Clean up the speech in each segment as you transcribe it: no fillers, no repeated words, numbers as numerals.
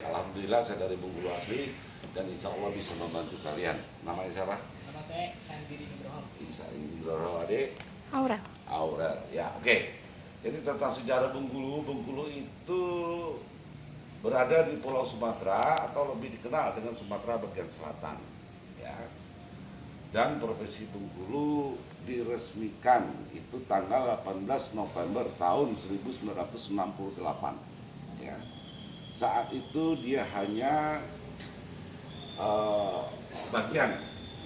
Alhamdulillah saya dari Bengkulu asli dan insya Allah bisa membantu kalian. Namanya siapa? Nama saya Sandiri Nugroho. Isa Indro Adik Aurel. Aurel. Ya, oke. Jadi tentang sejarah Bengkulu, Bengkulu itu berada di Pulau Sumatera atau lebih dikenal dengan Sumatera bagian selatan. Ya. Dan Provinsi Bengkulu diresmikan itu tanggal 18 November tahun 1968. Ya. Saat itu dia hanya bagian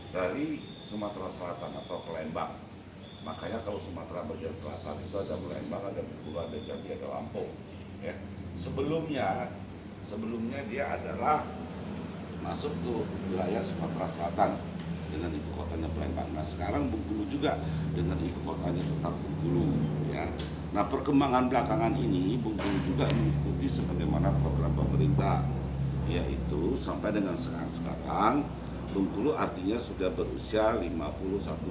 dari Sumatera Selatan atau Palembang. Makanya kalau Sumatera bagian selatan itu ada Palembang, ada Bengkulu, ada Jambi, ada Lampung. Ya. Sebelumnya dia adalah masuk ke wilayah Sumatera Selatan dengan ibu kotanya Palembang. Nah sekarang Bengkulu juga dengan ibu kotanya tetap Bengkulu. Ya. Nah perkembangan belakangan ini Bengkulu juga mengikuti sebagaimana program pemerintah, yaitu sampai dengan sekarang Bengkulu artinya sudah berusia 51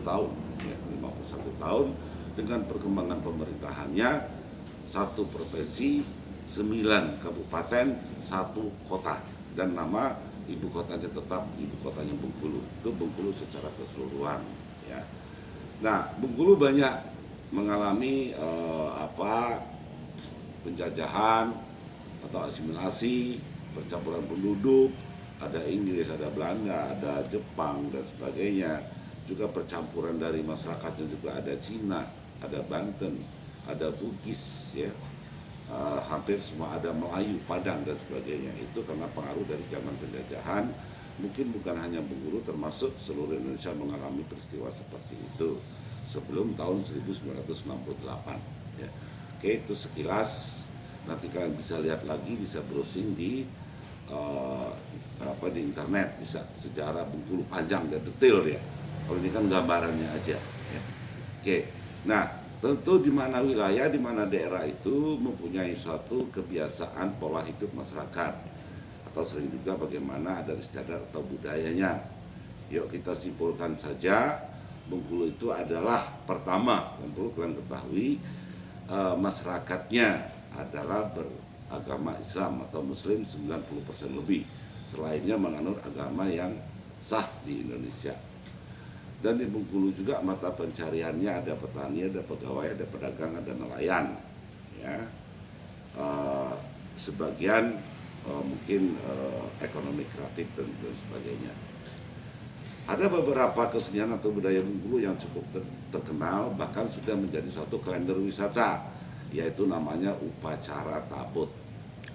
tahun, ya, 51 tahun dengan perkembangan pemerintahannya, satu provinsi, 9 kabupaten, 1 kota, dan nama ibu kotanya tetap ibu kotanya Bengkulu. Itu Bengkulu secara keseluruhan. Ya. Nah, Bengkulu banyak mengalami penjajahan atau asimilasi, percampuran penduduk, ada Inggris, ada Belanda, ada Jepang dan sebagainya. Juga percampuran dari masyarakatnya juga ada Cina, ada Banten, ada Bugis, ya. Hampir semua ada Melayu, Padang dan sebagainya. Itu karena pengaruh dari zaman penjajahan. Mungkin bukan hanya Bengkulu, termasuk seluruh Indonesia mengalami peristiwa seperti itu sebelum tahun 1968. Ya. Oke, itu sekilas. Nanti kalian bisa lihat lagi, bisa browsing di di internet, bisa sejarah Bengkulu panjang dan detail ya. Kalau ini kan gambarannya aja. Ya. Oke, nah tentu di mana wilayah, di mana daerah itu mempunyai suatu kebiasaan pola hidup masyarakat atau sering juga bagaimana adat istiadat atau budayanya. Yuk kita simpulkan saja, Bengkulu itu adalah pertama, yang perlu kalian ketahui, masyarakatnya adalah beragama Islam atau Muslim 90% lebih. Selainnya menganut agama yang sah di Indonesia. Dan di Bengkulu juga mata pencariannya ada petani, ada pegawai, ada pedagang, ada nelayan. Ya. Sebagian mungkin ekonomi kreatif dan sebagainya. Ada beberapa kesenian atau budaya Bengkulu yang cukup terkenal, bahkan sudah menjadi suatu kalender wisata, yaitu namanya upacara tabut.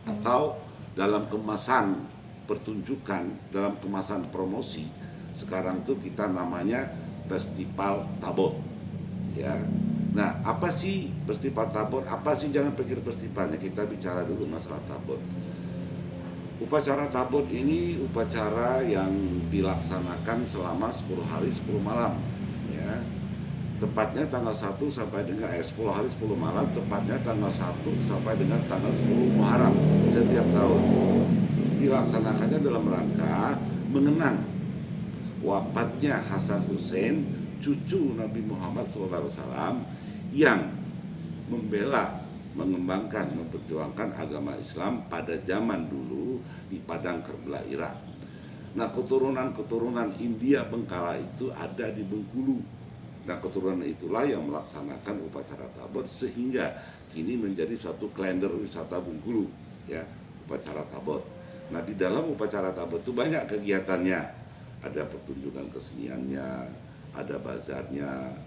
Atau dalam kemasan pertunjukan, dalam kemasan promosi, sekarang tuh kita namanya Festival Tabut. Ya. Nah, apa sih Festival Tabut? Apa sih, jangan pikir festivalnya, kita bicara dulu masalah Tabut. Upacara Tabut ini upacara yang dilaksanakan selama 10 hari 10 malam, ya. Tepatnya tanggal 1 sampai dengan 10 hari 10 malam, tepatnya tanggal 1 sampai dengan tanggal 10 Muharram setiap tahun. Dilaksanakannya dalam rangka mengenang wafatnya Hasan Hussein, cucu Nabi Muhammad SAW, yang membela, mengembangkan, memperjuangkan agama Islam pada zaman dulu di Padang Kerbela, Irak. Nah, keturunan India Bengkala itu ada di Bengkulu. Nah, keturunan itulah yang melaksanakan upacara Tabut sehingga kini menjadi suatu kalender wisata Bengkulu, ya, upacara Tabut. Nah, di dalam upacara Tabut itu banyak kegiatannya. Ada pertunjukan keseniannya, ada bazarnya,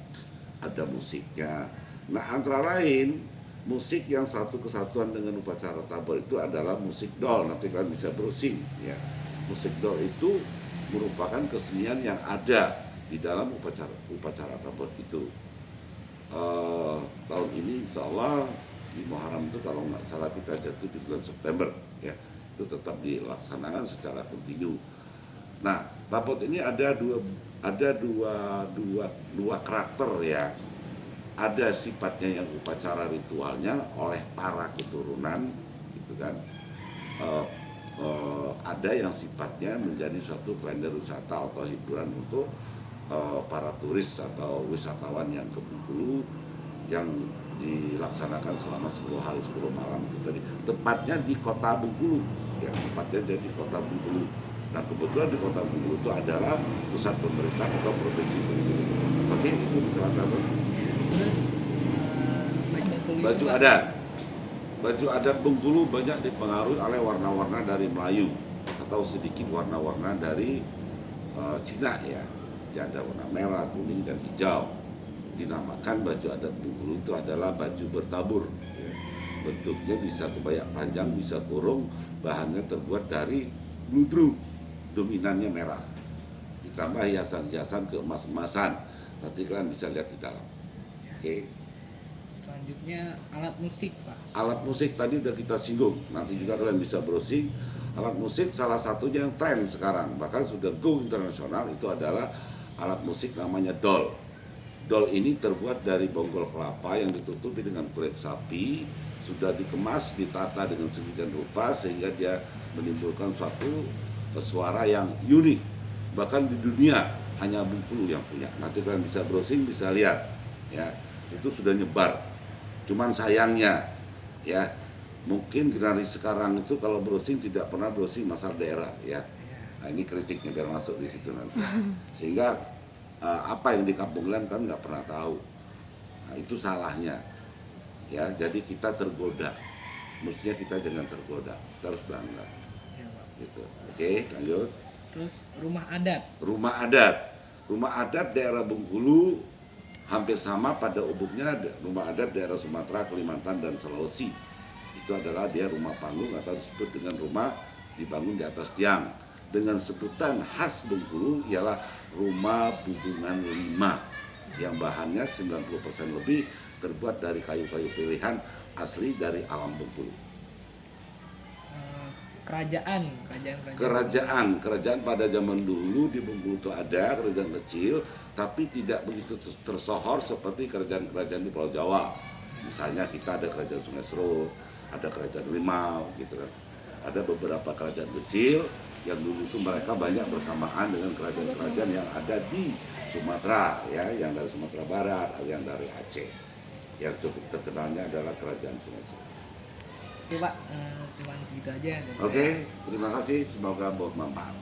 ada musiknya. Nah, antara lain musik yang satu kesatuan dengan upacara Tabut itu adalah musik dol. Nanti kalian bisa browsing, ya. Musik dol itu merupakan kesenian yang ada di dalam upacara Tabut itu. Tahun ini insya Allah di Muharram itu kalau nggak salah kita jatuh di bulan September, ya, itu tetap dilaksanakan secara kontinu. Nah, Tabut ini ada dua karakter, ya. Ada sifatnya yang upacara ritualnya oleh para keturunan, gitu kan. Ada yang sifatnya menjadi suatu kalender wisata atau hiburan untuk para turis atau wisatawan yang ke Bengkulu, yang dilaksanakan selama 10 hari 10 malam itu tadi. Tepatnya di kota Bengkulu, yang tepatnya dia di Kota Bengkulu. Nah kebetulan di Kota Bengkulu itu adalah pusat pemerintahan atau provinsi Bengkulu. Oke, itu di selatan. Terus baju Baju Pak. adat. Baju adat Bengkulu banyak dipengaruhi oleh warna-warna dari Melayu atau sedikit warna-warna dari Cina ya. Yang ada warna merah, kuning, dan hijau. Dinamakan baju adat Bengkulu itu adalah baju bertabur. Ya. Bentuknya bisa kebaya panjang, bisa kurung, bahannya terbuat dari bludru, dominannya merah. Ditambah hiasan-hiasan keemas-emasan. Nanti kalian bisa lihat di dalam. Oke. Selanjutnya alat musik Pak. Alat musik tadi udah kita singgung, nanti juga kalian bisa browsing. Alat musik salah satunya yang tren sekarang, bahkan sudah go internasional, itu adalah alat musik namanya dol. Dol ini terbuat dari bonggol kelapa yang ditutupi dengan kulit sapi, sudah dikemas, ditata dengan sedemikian rupa sehingga dia menimbulkan suatu suara yang unik. Bahkan di dunia hanya Bengkulu yang punya. Nanti kalian bisa browsing, bisa lihat, ya itu sudah nyebar. Cuman sayangnya, ya mungkin generasi sekarang itu kalau browsing tidak pernah browsing masalah daerah, ya. Nah, ini kritiknya biar masuk di situ nanti. Sehingga apa yang di kampung lain kan nggak pernah tahu. Nah, itu salahnya. Ya, jadi kita tergoda. Mestinya kita jangan tergoda. Kita harus bangga. Ya, Pak. Gitu. Oke, lanjut. Terus rumah adat. Rumah adat. Rumah adat daerah Bengkulu hampir sama pada umumnya rumah adat daerah Sumatera, Kalimantan, dan Sulawesi. Itu adalah dia rumah panggung atau disebut dengan rumah dibangun di atas tiang. Dengan sebutan khas Bengkulu ialah rumah bubungan 5 yang bahannya 90% lebih terbuat dari kayu-kayu pilihan asli dari alam Bengkulu. Kerajaan pada zaman dulu di Bengkulu itu ada kerajaan kecil, tapi tidak begitu tersohor seperti kerajaan-kerajaan di Pulau Jawa. Misalnya kita ada kerajaan Sungai Serut, ada kerajaan Rimau, gitu kan. Ada beberapa kerajaan kecil yang dulu itu mereka banyak bersamaan dengan kerajaan-kerajaan yang ada di Sumatera, ya, yang dari Sumatera Barat, ada yang dari Aceh. Yang cukup terkenalnya adalah kerajaan Sungai Serut. Oke Pak, cuman segitu aja. Oke, terima kasih. Semoga bermanfaat.